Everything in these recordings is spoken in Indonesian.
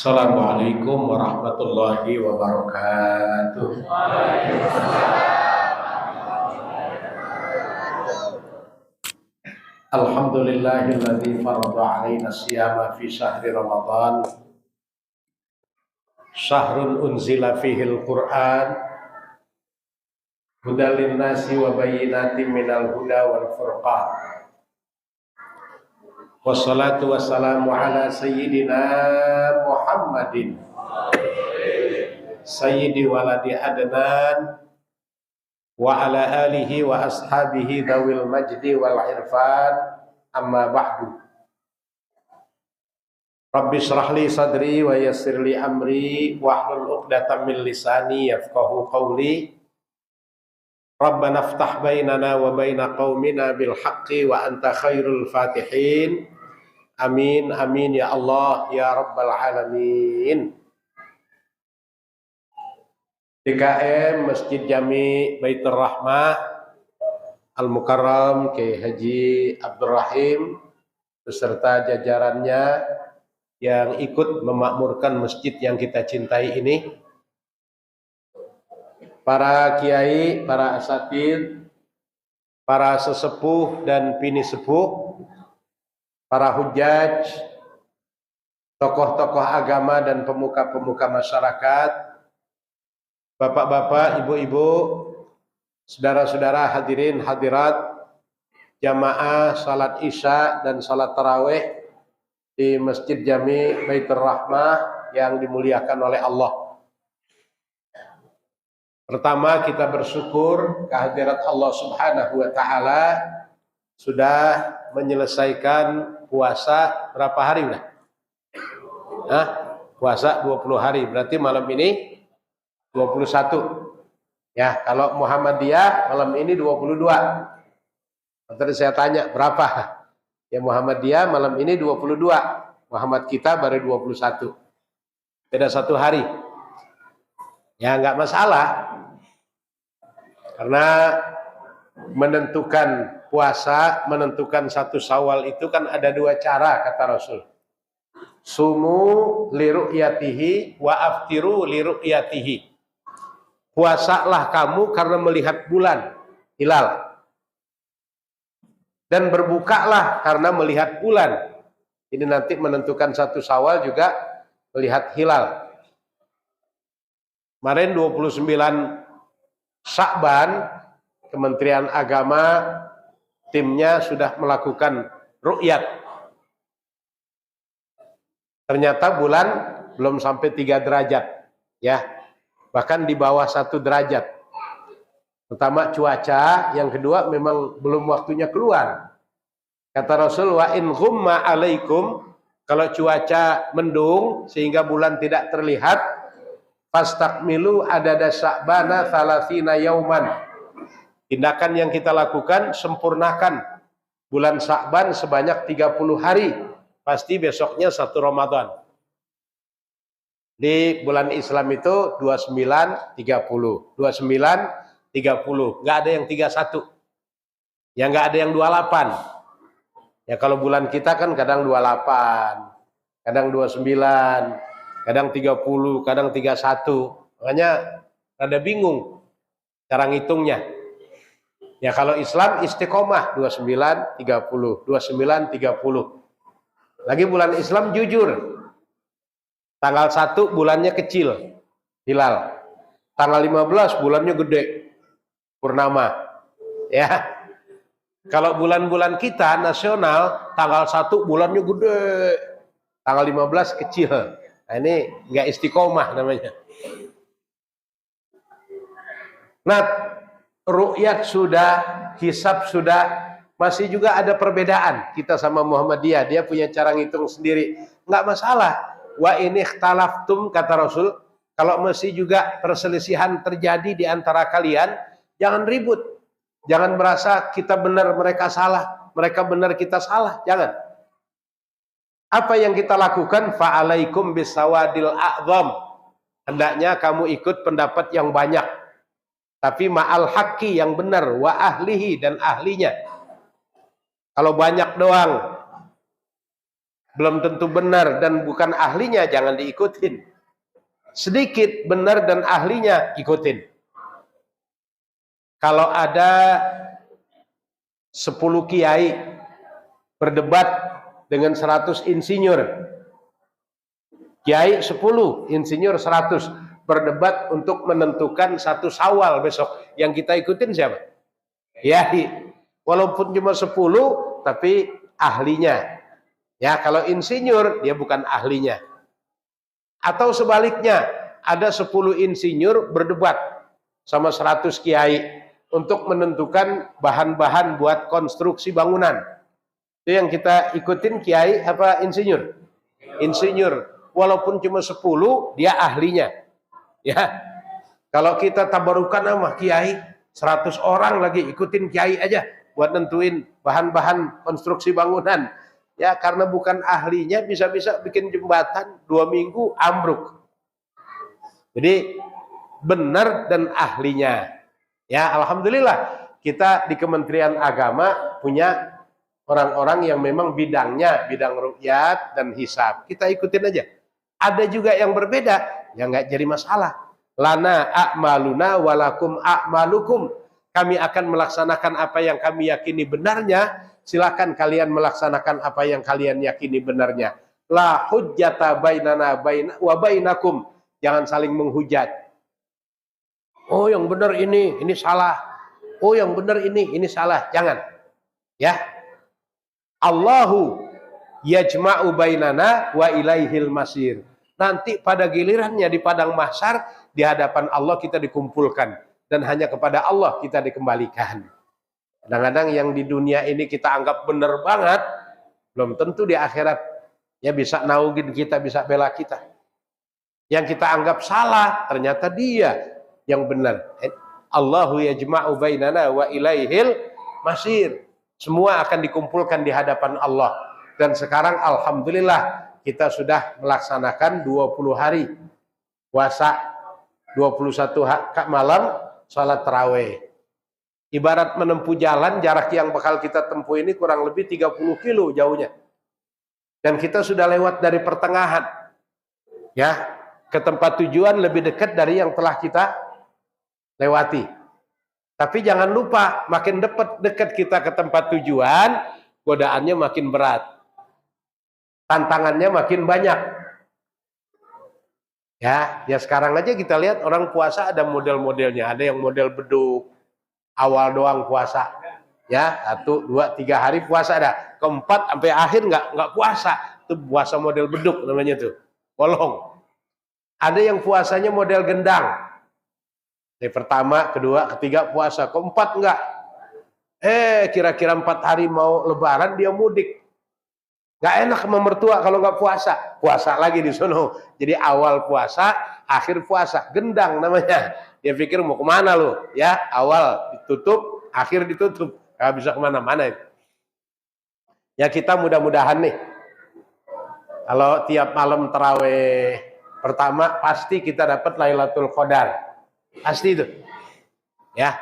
Assalamualaikum warahmatullahi wabarakatuh. Alhamdulillahilladzi farada alaina siyama fi syahri Ramadan. Syahrun unzila fihil Qur'an. Hudal linnasi wa bayyinatin minal huda wal furqan. Wassalatu wassalamu ala sayyidina Muhammadin sayyidi waladi adnan wa ala alihi wa ashabihi dhawil majdi wal irfan, amma ba'du. Rabbi shrah li sadri wa yassir li amri wahlul 'uqdatam min lisani yafqahu qawli. Rabbana iftah bainana wa baina qaumina bil haqqi wa anta khairul fatihin. Amin amin ya Allah ya rabbal alamin. DKM Masjid Jami Baitur Rahmah Al-Mukarram Kyai Haji Abdul Rahim beserta jajarannya yang ikut memakmurkan masjid yang kita cintai ini, para kiai, para asatidz, para sesepuh dan bini sepuh, para hujjaj, tokoh-tokoh agama dan pemuka-pemuka masyarakat, bapak-bapak, ibu-ibu, saudara-saudara hadirin hadirat, jamaah salat isya dan salat tarawih di Masjid Jami Baitur Rahmah yang dimuliakan oleh Allah. Pertama, kita bersyukur kehadirat Allah Subhanahu wa taala sudah menyelesaikan puasa berapa hari udah? Puasa 20 hari, berarti malam ini 21. Ya, kalau Muhammadiyah malam ini 22. Nanti saya tanya berapa? Ya, Muhammadiyah malam ini 22. Muhammad kita baru 21. Beda 1 hari. Ya, nggak masalah. Karena menentukan puasa, menentukan 1 Syawal itu kan ada 2 cara kata Rasul. Sumu liru'yatihi wa aftiru liru'yatihi. Puasalah kamu karena melihat bulan, hilal. Dan berbukalah karena melihat bulan. Ini nanti menentukan 1 Syawal juga melihat hilal. Kemarin 29 Sya'ban, Kementerian Agama timnya sudah melakukan ru'yat. Ternyata bulan belum sampai 3 derajat, ya, bahkan di bawah 1 derajat. Pertama cuaca, yang kedua memang belum waktunya keluar. Kata Rasul, wa in ghumma alaikum, kalau cuaca mendung sehingga bulan tidak terlihat, fastakmilu adada sya'bana 30 yauman. Tindakan yang kita lakukan, sempurnakan bulan Sya'ban sebanyak 30 hari. Pasti besoknya 1 Ramadan. Di bulan Islam itu 29, 30. 29, 30. Nggak ada yang 31. Ya nggak ada yang 28. Ya kalau bulan kita kan kadang 28, kadang 29, kadang 30, kadang 31. Makanya rada bingung cara ngitungnya. Ya kalau Islam istiqomah 29, 30, 29, 30. Lagi bulan Islam jujur. Tanggal 1 bulannya kecil, hilal. Tanggal 15 bulannya gede, purnama. Ya. Kalau bulan-bulan kita nasional, tanggal 1 bulannya gede, tanggal 15 kecil. Nah, ini nggak istiqomah namanya. Nah, ru'yat sudah, hisab sudah, masih juga ada perbedaan kita sama Muhammadiyah. Dia punya cara ngitung sendiri. Nggak masalah. Wa ini ikhtalaftum, kata Rasul, kalau masih juga perselisihan terjadi di antara kalian, jangan ribut. Jangan merasa kita benar, mereka salah, mereka benar, kita salah. Jangan. Apa yang kita lakukan? Fa'alaikum bisawadil a'zam. Hendaknya kamu ikut pendapat yang banyak. Tapi ma'al haqqi, yang benar, wa ahlihi, dan ahlinya. Kalau banyak doang belum tentu benar dan bukan ahlinya, jangan diikutin. Sedikit benar dan ahlinya, ikutin. Kalau ada 10 kiai berdebat dengan 100 insinyur, kiai 10, insinyur 100 berdebat untuk menentukan satu Syawal besok, yang kita ikutin siapa? Kiai. Walaupun cuma 10 tapi ahlinya. Ya, kalau insinyur dia bukan ahlinya. Atau sebaliknya, ada 10 insinyur berdebat sama 100 kiai untuk menentukan bahan-bahan buat konstruksi bangunan. Itu yang kita ikutin, kiai apa insinyur? Insinyur. Walaupun cuma 10, dia ahlinya. Ya. Kalau kita tabarukan sama kiai, 100 orang lagi ikutin kiai aja buat nentuin bahan-bahan konstruksi bangunan. Ya, karena bukan ahlinya, bisa-bisa bikin jembatan 2 minggu ambruk. Jadi benar dan ahlinya. Ya, alhamdulillah kita di Kementerian Agama punya orang-orang yang memang bidangnya bidang ruqyat dan hisab. Kita ikutin aja. Ada juga yang berbeda, ya nggak jadi masalah. Lana a'maluna walakum a'malukum. Kami akan melaksanakan apa yang kami yakini benarnya. Silakan kalian melaksanakan apa yang kalian yakini benarnya. La hujjata bainana wa bainakum. Jangan saling menghujat. Oh yang benar ini salah. Oh yang benar ini salah. Jangan. Ya. Allahu yajma'u bainana wa ilaihil masir. Nanti pada gilirannya di padang mahsyar, di hadapan Allah kita dikumpulkan. Dan hanya kepada Allah kita dikembalikan. Kadang-kadang yang di dunia ini kita anggap benar banget, belum tentu di akhirat ya bisa naugin kita, bisa bela kita. Yang kita anggap salah, ternyata dia yang benar. Allahu yajma'u bainana wa ilaihil masir. Semua akan dikumpulkan di hadapan Allah. Dan sekarang alhamdulillah kita sudah melaksanakan 20 hari puasa, 21 malam salat tarawih. Ibarat menempuh jalan, jarak yang bakal kita tempuh ini kurang lebih 30 kilo jauhnya. Dan kita sudah lewat dari pertengahan. Ya, ke tempat tujuan lebih dekat dari yang telah kita lewati. Tapi jangan lupa, makin dekat kita ke tempat tujuan, godaannya makin berat. Tantangannya makin banyak. Ya sekarang aja kita lihat orang puasa ada model-modelnya. Ada yang model beduk, awal doang puasa. Ya, 1, 2, 3 hari puasa ada. Keempat sampai akhir nggak puasa. Itu puasa model beduk namanya tuh. Bolong. Ada yang puasanya model gendang. Dari pertama, kedua, ketiga puasa. Keempat enggak. Kira-kira 4 hari mau lebaran dia mudik. Nggak enak sama mertua kalau nggak puasa. Puasa lagi di sono. Jadi awal puasa, akhir puasa. Gendang namanya. Dia pikir mau kemana lo? Ya, awal ditutup, akhir ditutup. Nggak bisa kemana-mana. Ya kita mudah-mudahan nih. Kalau tiap malam tarawih pertama, pasti kita dapat Lailatul Qadar. Pasti itu. Ya.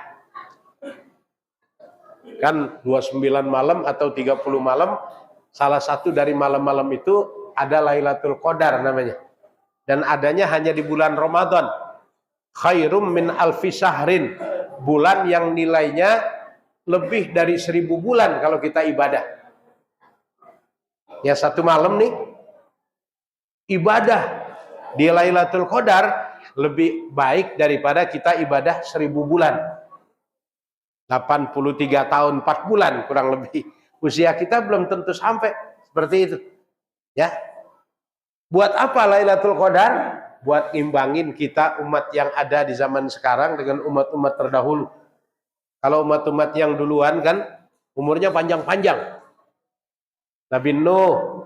Kan 29 malam atau 30 malam, salah satu dari malam-malam itu ada Lailatul Qadar namanya. Dan adanya hanya di bulan Ramadan. Khairum min alfi syahrin. Bulan yang nilainya lebih dari 1000 bulan kalau kita ibadah. Ya satu malam nih, ibadah di Lailatul Qadar lebih baik daripada kita ibadah 1000 bulan. 83 tahun 4 bulan kurang lebih. Usia kita belum tentu sampai seperti itu. Ya. Buat apa Lailatul Qadar? Buat imbangin kita umat yang ada di zaman sekarang dengan umat-umat terdahulu. Kalau umat-umat yang duluan kan umurnya panjang-panjang. Nabi Nuh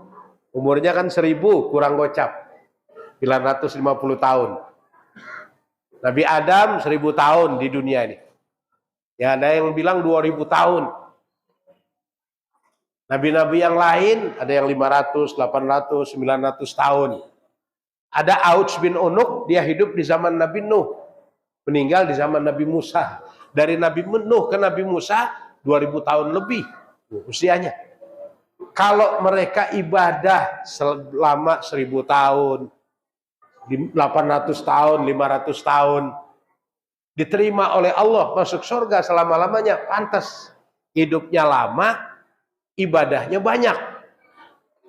umurnya kan 1000 kurang gocap. 950 tahun. Nabi Adam 1000 tahun di dunia ini. Ya ada yang bilang 2000 tahun. Nabi-nabi yang lain ada yang 500, 800, 900 tahun. Ada Auts bin Unuk, dia hidup di zaman Nabi Nuh. Meninggal di zaman Nabi Musa. Dari Nabi Nuh ke Nabi Musa 2000 tahun lebih usianya. Kalau mereka ibadah selama 1000 tahun, 800 tahun, 500 tahun, diterima oleh Allah, masuk surga selama-lamanya, pantas. Hidupnya lama, ibadahnya banyak.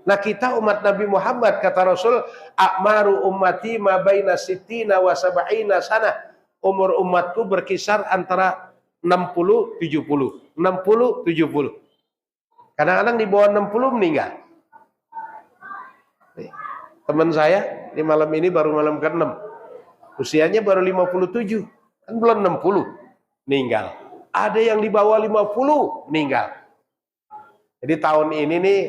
Nah kita umat Nabi Muhammad, kata Rasul, a'maru ummati ma baina sittina wa sab'ina sana. Umur umatku berkisar antara 60 70. 60 70. Kadang-kadang di bawah 60 meninggal. Teman saya di malam ini baru malam ke-6. Usianya baru 57. Kan belum 60 meninggal. Ada yang di bawah 50 meninggal. Jadi tahun ini nih,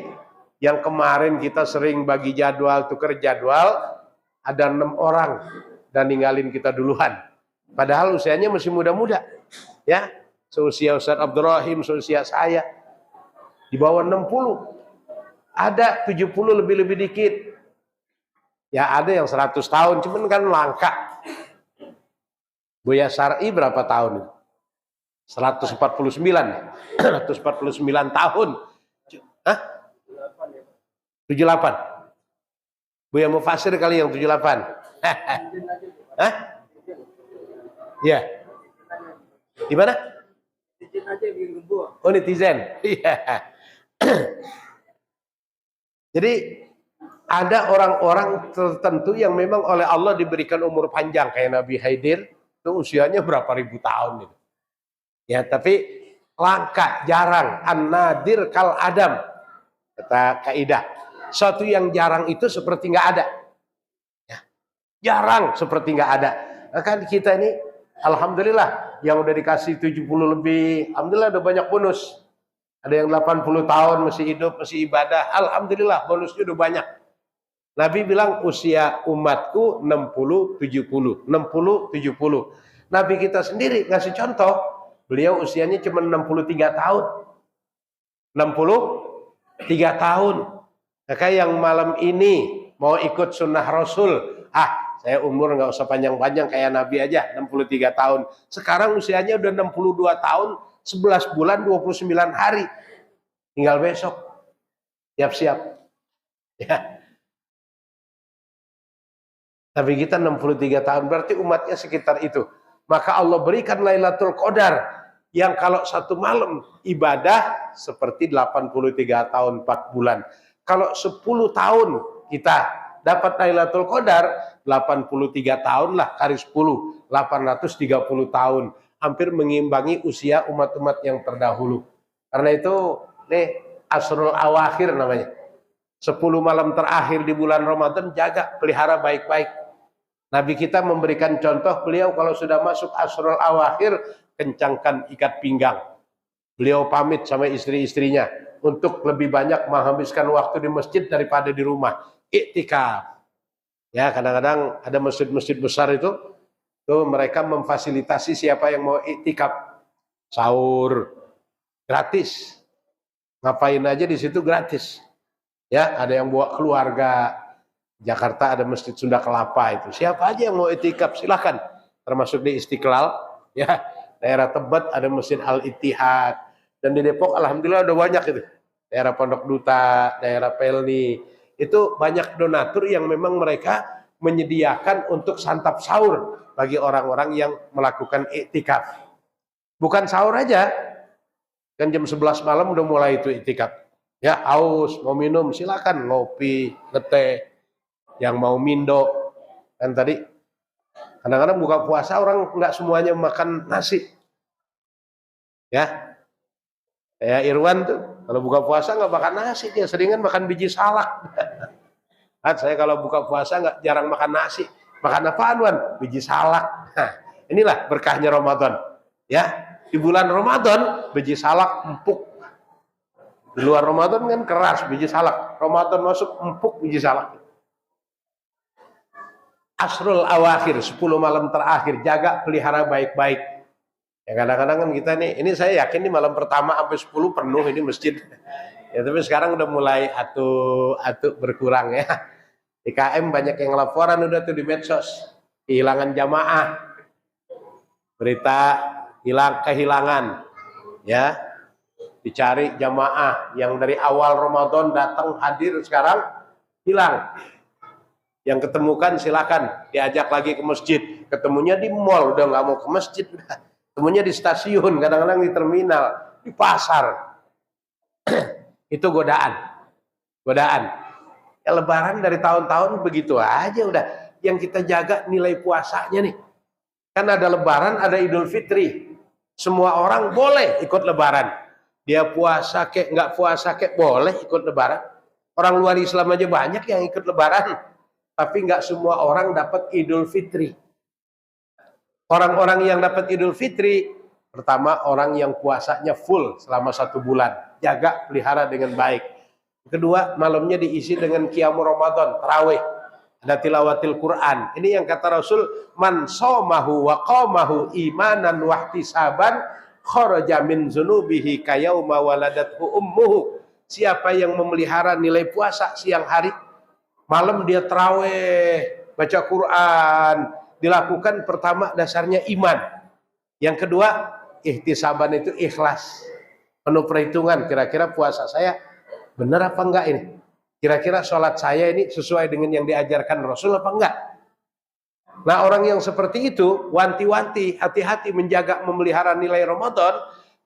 yang kemarin kita sering bagi jadwal, tukar jadwal, ada 6 orang dan ninggalin kita duluan. Padahal usianya masih muda-muda. Ya, seusia Ustaz Abdurrahim, seusia saya. Di bawah 60. Ada 70 lebih-lebih dikit. Ya ada yang 100 tahun, cuman kan langka. Buya Syar'i berapa tahun? 149. 149 tahun. Hah? 78. Buya Mufasir kali yang 78. Hah? Ya. Di mana? Oh, netizen. Iya. Jadi ada orang-orang tertentu yang memang oleh Allah diberikan umur panjang, kayak Nabi Khidir, itu usianya berapa ribu tahun gitu. Ya, tapi langka, jarang. An-nadir kal adam, kata kaidah. Suatu yang jarang itu seperti nggak ada. Ya, jarang seperti nggak ada. Nah, kan kita ini alhamdulillah yang udah dikasih 70 lebih, alhamdulillah udah banyak bonus. Ada yang 80 tahun masih hidup, masih ibadah, alhamdulillah bonusnya udah banyak. Nabi bilang usia umatku 60 70, 60 70. Nabi kita sendiri ngasih contoh, beliau usianya cuma 63 tahun. 63 tahun. Maka yang malam ini mau ikut sunnah Rasul, saya umur nggak usah panjang-panjang kayak Nabi aja, 63 tahun. Sekarang usianya udah 62 tahun, 11 bulan 29 hari. Tinggal besok. Siap-siap. Ya. Tapi kita 63 tahun, berarti umatnya sekitar itu. Maka Allah berikan Lailatul Qadar yang kalau satu malam ibadah seperti 83 tahun 4 bulan. Kalau 10 tahun kita dapat Lailatul Qadar, 83 tahun lah kali 10, 830 tahun. Hampir mengimbangi usia umat-umat yang terdahulu. Karena itu nih Asrul Awakhir namanya. 10 malam terakhir di bulan Ramadan jaga, pelihara baik-baik. Nabi kita memberikan contoh, beliau kalau sudah masuk Asrul Awakhir, kencangkan ikat pinggang. Beliau pamit sama istri-istrinya untuk lebih banyak menghabiskan waktu di masjid daripada di rumah. Iktikaf. Ya, kadang-kadang ada masjid-masjid besar itu mereka memfasilitasi siapa yang mau iktikaf. Sahur gratis. Ngapain aja di situ gratis. Ya, ada yang bawa keluarga. Jakarta ada Masjid Sunda Kelapa itu. Siapa aja yang mau iktikaf silakan. Termasuk di Istiqlal, ya. Daerah Tebet ada Masjid Al-Ittihad. Dan di Depok alhamdulillah udah banyak itu. Daerah Pondok Duta, daerah Pelni. Itu banyak donatur yang memang mereka menyediakan untuk santap sahur bagi orang-orang yang melakukan iktikaf. Bukan sahur aja. Kan jam 11 malam udah mulai itu iktikaf. Ya, haus, mau minum silakan, ngopi, ngeteh, yang mau mindo. Kan tadi kadang-kadang buka puasa orang nggak semuanya makan nasi. Ya. Kayak Irwan tuh, kalau buka puasa nggak makan nasi, dia seringan makan biji salak. Saya kalau buka puasa nggak jarang makan nasi. Makan apaan, Wan? Biji salak. Nah, inilah berkahnya Ramadan. Ya. Di bulan Ramadan, biji salak empuk. Di luar Ramadan kan keras biji salak. Ramadan masuk empuk biji salak. Asrul Awakhir, 10 malam terakhir, jaga pelihara baik-baik. Ya kadang-kadang kan kita nih, ini saya yakin nih malam pertama sampai 10 penuh ini masjid. Ya tapi sekarang udah mulai atu berkurang ya. IKM banyak yang laporan udah tuh di medsos. Kehilangan jamaah. Berita kehilangan ya dicari jamaah yang dari awal Ramadan datang hadir sekarang hilang. Yang ketemukan silakan diajak lagi ke masjid. Ketemunya di mall, udah nggak mau ke masjid, ketemunya di stasiun, kadang-kadang di terminal, di pasar. Itu godaan. Ya Lebaran dari tahun-tahun begitu aja udah. Yang kita jaga nilai puasanya nih. Kan ada Lebaran, ada Idul Fitri. Semua orang boleh ikut Lebaran. Dia puasa kek, nggak puasa kek, boleh ikut Lebaran. Orang luar Islam aja banyak yang ikut Lebaran. Tapi nggak semua orang dapat Idul Fitri. Orang-orang yang dapat Idul Fitri, pertama orang yang puasanya full selama 1 bulan. Jaga, pelihara dengan baik. Kedua, malamnya diisi dengan Qiyamul Ramadan, tarawih. Ada tilawatil Quran. Ini yang kata Rasul, man somahu wa qamahu imanan wa ihtisaban kharaja min dzunubihi kayauma waladathu ummuhu. Siapa yang memelihara nilai puasa siang hari, malam dia tarawih, baca Quran, dilakukan pertama dasarnya iman. Yang kedua, ihtisaban itu ikhlas. Penuh perhitungan, kira-kira puasa saya benar apa enggak ini? Kira-kira sholat saya ini sesuai dengan yang diajarkan Rasul apa enggak? Nah, orang yang seperti itu, wanti-wanti, hati-hati menjaga memelihara nilai Ramadan,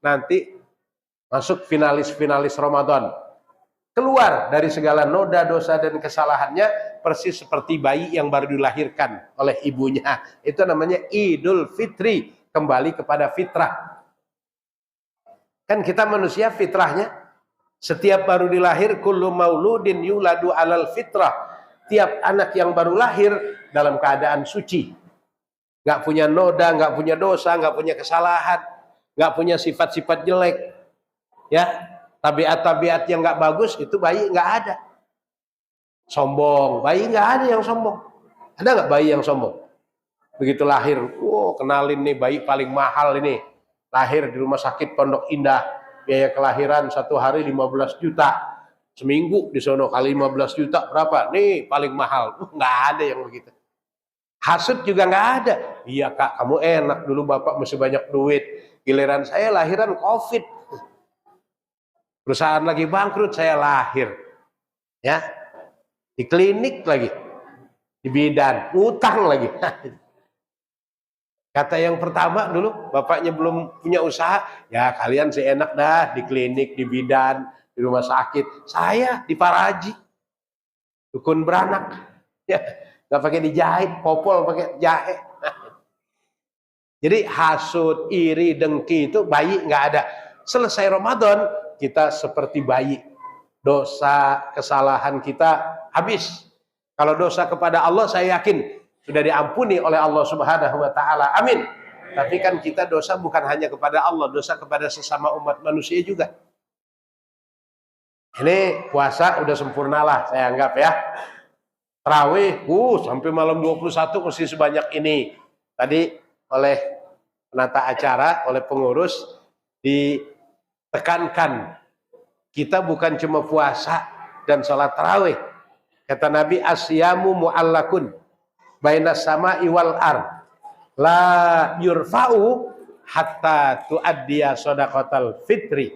nanti masuk finalis-finalis Ramadan. Keluar dari segala noda, dosa, dan kesalahannya, persis seperti bayi yang baru dilahirkan oleh ibunya. Itu namanya Idul Fitri, kembali kepada fitrah. Kan kita manusia fitrahnya, setiap baru dilahir, kullu mauludin yuladu alal fitrah. Tiap anak yang baru lahir dalam keadaan suci. Nggak punya noda, nggak punya dosa, nggak punya kesalahan, nggak punya sifat-sifat jelek. Ya, tabiat-tabiat yang nggak bagus, itu bayi nggak ada. Sombong, bayi nggak ada yang sombong. Ada nggak bayi yang sombong? Begitu lahir, wow, kenalin nih bayi paling mahal ini. Lahir di rumah sakit Pondok Indah. Biaya kelahiran 1 hari 15 juta. Seminggu di sono kali 15 juta berapa? Nih paling mahal. Nggak ada yang begitu. Hasud juga nggak ada. Iya kak, kamu enak, dulu bapak masih banyak duit. Giliran saya lahiran COVID. Perusahaan lagi bangkrut, saya lahir. Ya, di klinik lagi. Di bidan, utang lagi. Kata yang pertama dulu, bapaknya belum punya usaha, ya kalian seenak dah di klinik, di bidan, di rumah sakit. Saya di Paraji, dukun beranak, ya nggak pakai dijahit, popol pakai jahe. Jadi hasud, iri, dengki itu bayi nggak ada. Selesai Ramadan, kita seperti bayi. Dosa, kesalahan kita habis. Kalau dosa kepada Allah, saya yakin sudah diampuni oleh Allah Subhanahu wa taala. Amin. Tapi kan kita dosa bukan hanya kepada Allah, dosa kepada sesama umat manusia juga. Ini puasa udah sempurnalah saya anggap ya. Tarawih, sampai malam 21 mesti sebanyak ini. Tadi oleh penata acara, oleh pengurus ditekankan kita bukan cuma puasa dan sholat tarawih. Kata Nabi, asyamu mu'allakun bainas sama'i wal ard la yurfa'u hatta tuaddiya shadaqatal fitri.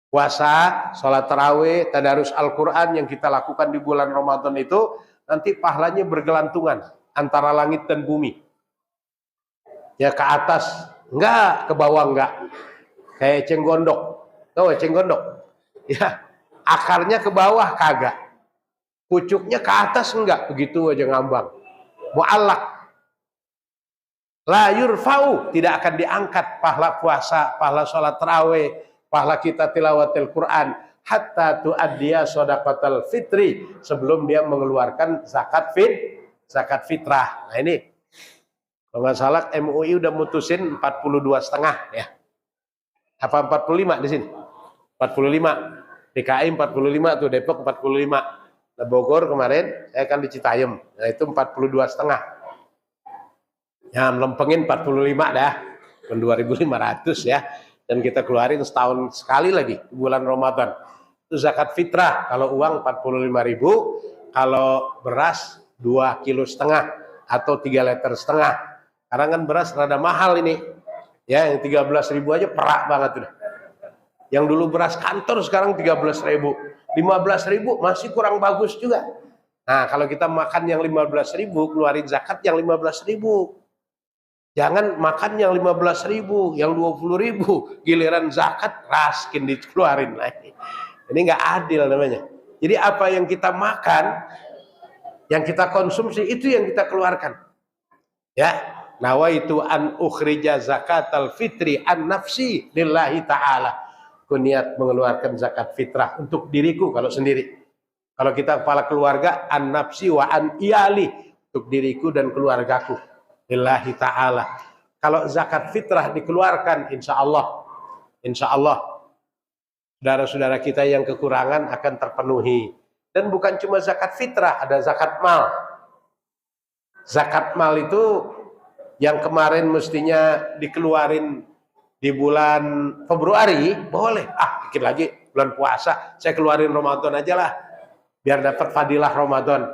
Puasa, sholat tarawih, tadarus Al-Quran yang kita lakukan di bulan Ramadan itu nanti pahalanya bergelantungan antara langit dan bumi. Ya ke atas enggak, ke bawah enggak. Kayak eceng gondok. Tahu eceng gondok? Ya, akarnya ke bawah kagak. Pucuknya ke atas enggak, begitu aja ngambang. Mu'allak. La yurfa'u, tidak akan diangkat pahala puasa, pahala sholat tarawih, pahala kita tilawatil Quran, hatta tu'addiya shadaqatal fitri, sebelum dia mengeluarkan zakat fitrah. Nah ini, kalau nggak salah MUI udah mutusin 42,5 ya. Apa 45 di sini? 45. DKI 45 tuh, Depok 45. Nah, Bogor kemarin saya kan di Citayam, nah itu 42,5. Ya melempengin 45 dah, 2.500 ya. Dan kita keluarin setahun sekali lagi bulan Ramadan. Itu zakat fitrah. Kalau uang 45.000, kalau beras 2,5 kilo atau 3,5 liter. Karena kan beras rada mahal ini. Ya, yang 13.000 aja perak banget udah. Yang dulu beras kantor sekarang 13.000. 15.000 masih kurang bagus juga. Nah, kalau kita makan yang 15.000, keluarin zakat yang 15.000. Jangan makan yang 15.000, yang 20.000, giliran zakat raskin dikeluarin lagi. Ini nggak adil namanya. Jadi apa yang kita makan, yang kita konsumsi, itu yang kita keluarkan. Ya, nawaitu an ukhrija zakatal fitri an nafsi lillahi ta'ala. Aku niat mengeluarkan zakat fitrah untuk diriku kalau sendiri. Kalau kita kepala keluarga, an nafsi wa an iyali, untuk diriku dan keluargaku lillahi ta'ala. Kalau zakat fitrah dikeluarkan, insya Allah saudara-saudara kita yang kekurangan akan terpenuhi. Dan bukan cuma zakat fitrah, ada zakat mal. Zakat mal itu yang kemarin mestinya dikeluarin di bulan Februari, boleh. Dikit lagi bulan puasa, saya keluarin Ramadan aja lah, biar dapat fadilah Ramadan.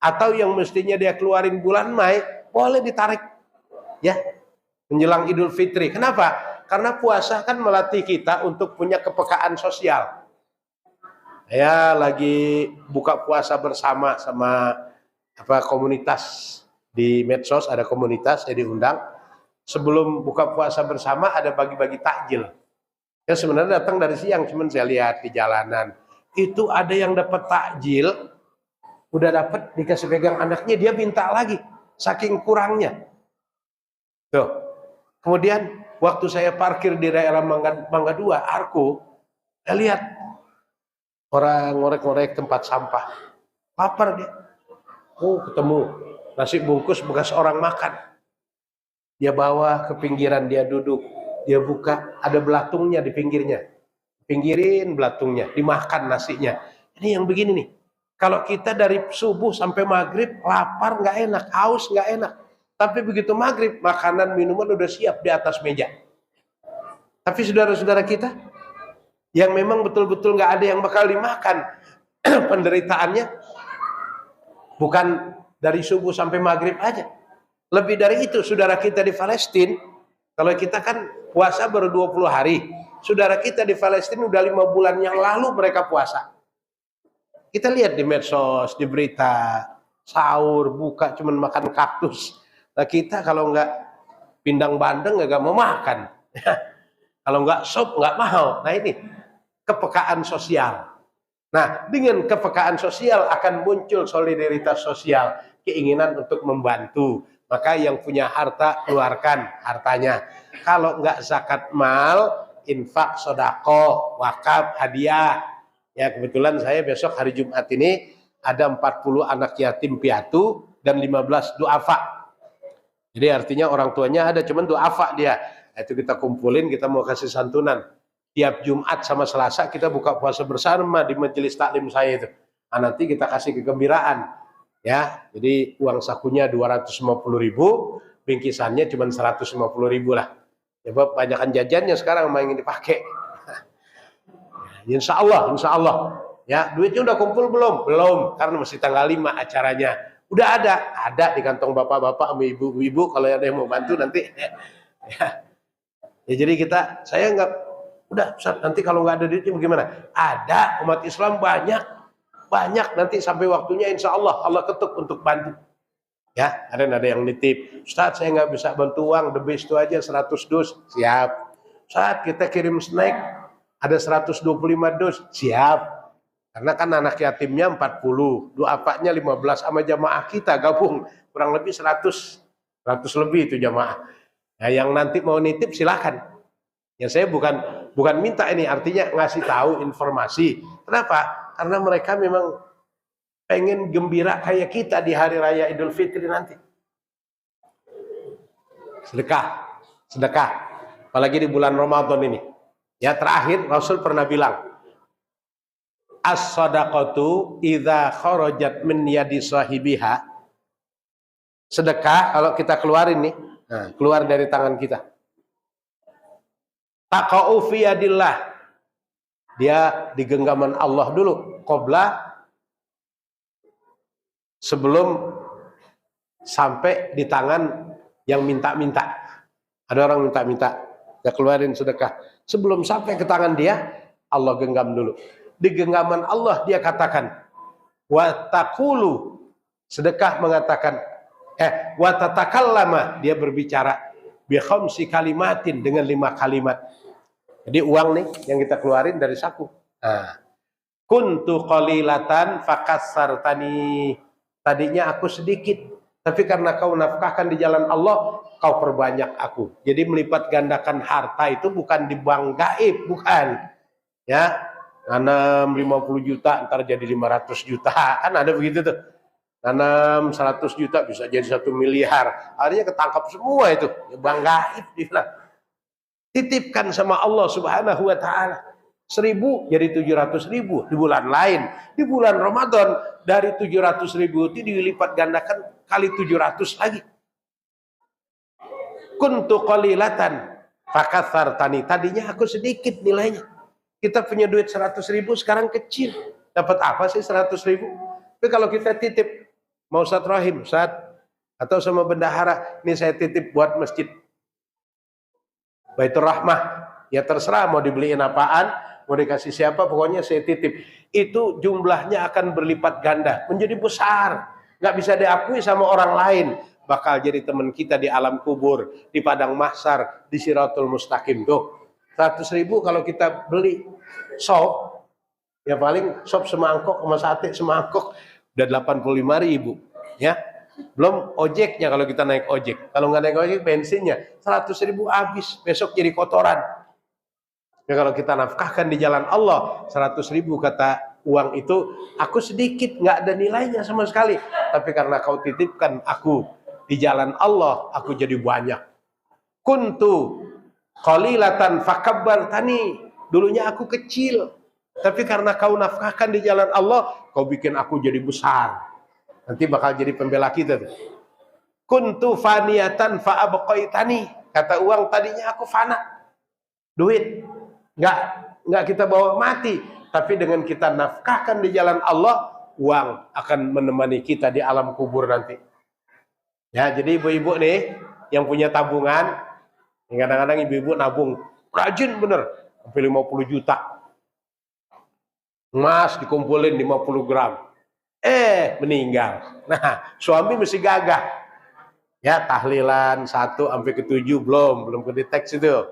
Atau yang mestinya dia keluarin bulan Mei, boleh ditarik. Ya, menjelang Idul Fitri. Kenapa? Karena puasa kan melatih kita untuk punya kepekaan sosial. Saya lagi buka puasa bersama sama komunitas di medsos, ada komunitas, saya diundang. Sebelum buka puasa bersama ada bagi-bagi takjil. Ya sebenarnya datang dari siang, cuman saya lihat di jalanan itu ada yang dapat takjil, udah dapat dikasih pegang anaknya, dia minta lagi, saking kurangnya. Tuh. Kemudian waktu saya parkir di daerah Mangga 2, Arko, saya lihat orang ngorek-ngorek tempat sampah. Lapar dia. Ketemu nasi bungkus bekas orang makan. Dia bawa ke pinggiran, dia duduk, dia buka, ada belatungnya di pinggirnya. Pinggirin belatungnya, dimakan nasinya. Ini yang begini nih. Kalau kita dari subuh sampai maghrib, lapar nggak enak, haus nggak enak. Tapi begitu maghrib, makanan, minuman udah siap di atas meja. Tapi saudara-saudara kita, yang memang betul-betul nggak ada yang bakal dimakan, penderitaannya bukan dari subuh sampai maghrib aja. Lebih dari itu, saudara kita di Palestina, kalau kita kan puasa baru 20 hari. Saudara kita di Palestina udah 5 bulan yang lalu mereka puasa. Kita lihat di medsos, di berita, sahur, buka, cuman makan kaktus. Nah kita kalau nggak pindang bandeng nggak mau makan. Kalau nggak sop nggak mau. Nah ini kepekaan sosial. Nah dengan kepekaan sosial akan muncul solidaritas sosial, keinginan untuk membantu. Maka yang punya harta keluarkan hartanya. Kalau nggak zakat mal, infak, sodako, wakaf, hadiah. Ya kebetulan saya besok hari Jumat ini ada 40 anak yatim piatu dan 15 duafa. Jadi artinya orang tuanya ada, cuman duafa dia. Itu kita kumpulin, kita mau kasih santunan. Tiap Jumat sama Selasa kita buka puasa bersama di majelis taklim saya itu. Nah, nanti kita kasih kegembiraan. Ya, jadi uang sakunya 250.000, bingkisannya cuma 150.000 lah. Ya, banyakan jajannya sekarang main dipakai. Insya Allah. Ya, duitnya udah kumpul belum? Belum, karena masih tanggal 5 acaranya. Udah ada di kantong bapak-bapak sama ibu-ibu, kalau ada yang mau bantu nanti. Ya, jadi saya nggak, udah nanti kalau nggak ada duitnya bagaimana? Ada, umat Islam banyak, nanti sampai waktunya insya Allah ketuk untuk bantu. Ya, ada yang nitip, Ustaz saya nggak bisa bantu uang, the best itu aja 100 dus, siap. Ustaz kita kirim snack, ada 125 dus, siap. Karena kan anak yatimnya 40, duafanya 15, sama jamaah kita gabung kurang lebih 100 lebih itu jamaah. Nah, yang nanti mau nitip silakan. Ya saya bukan minta ini, artinya ngasih tahu informasi. Kenapa? Karena mereka memang pengen gembira kayak kita di hari raya Idul Fitri nanti. Sedekah. Apalagi di bulan Ramadan ini. Ya terakhir Rasul pernah bilang, as-sadaqatu idza kharajat min yadi sahibiha. Sedekah kalau kita keluarin nih, keluar dari tangan kita. Taqa'u fi yadillah. Dia di genggaman Allah dulu, qabla, sebelum sampai di tangan yang minta-minta. Ada orang minta-minta, ya keluarin sedekah. Sebelum sampai ke tangan dia, Allah genggam dulu. Di genggaman Allah dia katakan, wa taqulu, sedekah mengatakan, wa tatakallama, dia berbicara, bi khamsi kalimatin, dengan 5 kalimat. Jadi uang nih yang kita keluarin dari saku. Nah, kuntu qalilatan fakassartani, tadinya aku sedikit, tapi karena kau nafkahkan di jalan Allah, kau perbanyak aku. Jadi melipat gandakan harta itu bukan di bank gaib, bukan. Ya, nanam 50 juta ntar jadi 500 juta, kan ada begitu tuh. Nanam 100 juta bisa jadi 1 miliar. Akhirnya ketangkap semua itu. Ya, bank gaib dibilang. Titipkan sama Allah Subhanahu wa taala. 1.000 jadi 700.000 di bulan lain. Di bulan Ramadan dari 700.000 itu dilipat gandakan kali 700 lagi. Kuntu qalilatan fakatsartani, tadinya aku sedikit nilainya. Kita punya duit 100.000 sekarang kecil. Dapat apa sih 100.000? Tapi kalau kita titip, mau Ustadz Rahim, Ustadz, atau sama bendahara, ini saya titip buat masjid Baitur Rahmah, ya terserah mau dibeliin apaan, mau dikasih siapa, pokoknya saya titip. Itu jumlahnya akan berlipat ganda, menjadi besar, nggak bisa diakui sama orang lain. Bakal jadi teman kita di alam kubur, di padang mahsyar, di Siratul Mustaqim. Tuh 100.000 kalau kita beli sop, ya paling sop semangkok sama sate semangkok udah 85.000, ya. Belum ojeknya kalau kita naik ojek. Kalau nggak naik ojek, bensinnya 100.000 habis, besok jadi kotoran. Ya, kalau kita nafkahkan di jalan Allah, 100.000 kata uang itu, aku sedikit, nggak ada nilainya sama sekali. Tapi karena kau titipkan aku di jalan Allah, aku jadi banyak. Kuntu qalilatan fakabbartani, dulunya aku kecil, tapi karena kau nafkahkan di jalan Allah, kau bikin aku jadi besar. Nanti bakal jadi pembela kita tuh. Kuntu faniyatan fa'abqaitani, kata uang tadinya aku fana. Duit nggak kita bawa mati, tapi dengan kita nafkahkan di jalan Allah, uang akan menemani kita di alam kubur nanti. Ya, jadi ibu-ibu nih yang punya tabungan, kadang-kadang ibu-ibu nabung rajin bener, sampai 50 juta. Emas dikumpulin 50 gram. Meninggal. Nah, suami mesti gagah. Ya, tahlilan 1 sampai ke 7 belum kedeteksi itu.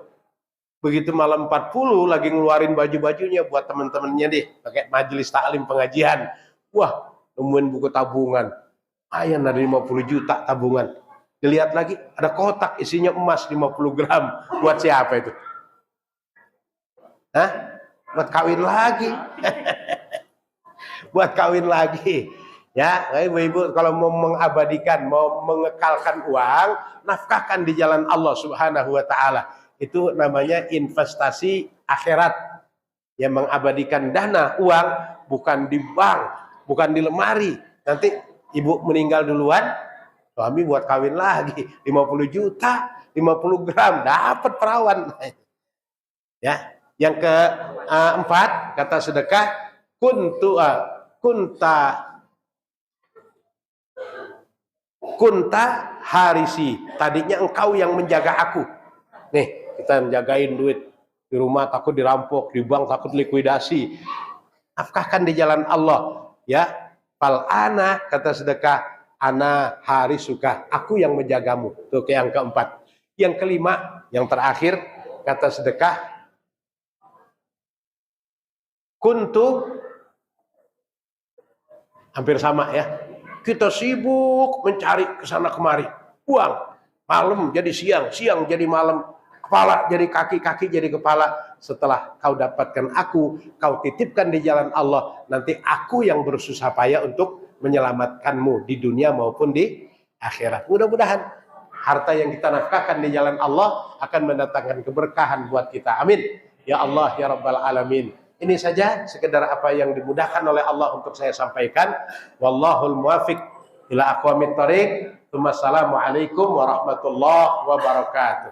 Begitu malam 40 lagi ngeluarin baju-bajunya buat teman-temannya deh, pakai majelis taklim pengajian. Wah, nemuin buku tabungan. Ayam ada 50 juta tabungan. Dilihat lagi, ada kotak isinya emas 50 gram. Buat siapa itu? Hah? Buat kawin lagi. Buat kawin lagi. Ya, ibu-ibu kalau mau mengabadikan, mau mengekalkan uang, nafkahkan di jalan Allah Subhanahu wa taala. Itu namanya investasi akhirat. Yang mengabadikan dana uang bukan di bank, bukan di lemari. Nanti ibu meninggal duluan, suami buat kawin lagi, 50 juta, 50 gram, dapat perawan. Ya, yang keempat, kata sedekah, kunta harisi, tadinya engkau yang menjaga aku. Nih, kita menjagain duit di rumah takut dirampok, di bank takut likuidasi. Nafkahkan di jalan Allah, ya. Fal ana, kata sedekah, ana harisuka, aku yang menjagamu. Itu yang keempat. Yang kelima, yang terakhir, kata sedekah, kuntu, hampir sama ya. Kita sibuk mencari kesana kemari uang, malam jadi siang, siang jadi malam, kepala jadi kaki, kaki jadi kepala. Setelah kau dapatkan aku, kau titipkan di jalan Allah, nanti aku yang bersusah payah untuk menyelamatkanmu di dunia maupun di akhirat. Mudah-mudahan harta yang kita nafkahkan di jalan Allah akan mendatangkan keberkahan buat kita. Amin. Ya Allah, ya Rabbal Alamin. Ini saja sekedar apa yang dimudahkan oleh Allah untuk saya sampaikan. Wallahul muwafiq ila aqwamit thoriq. Wassalamualaikum warahmatullahi wabarakatuh.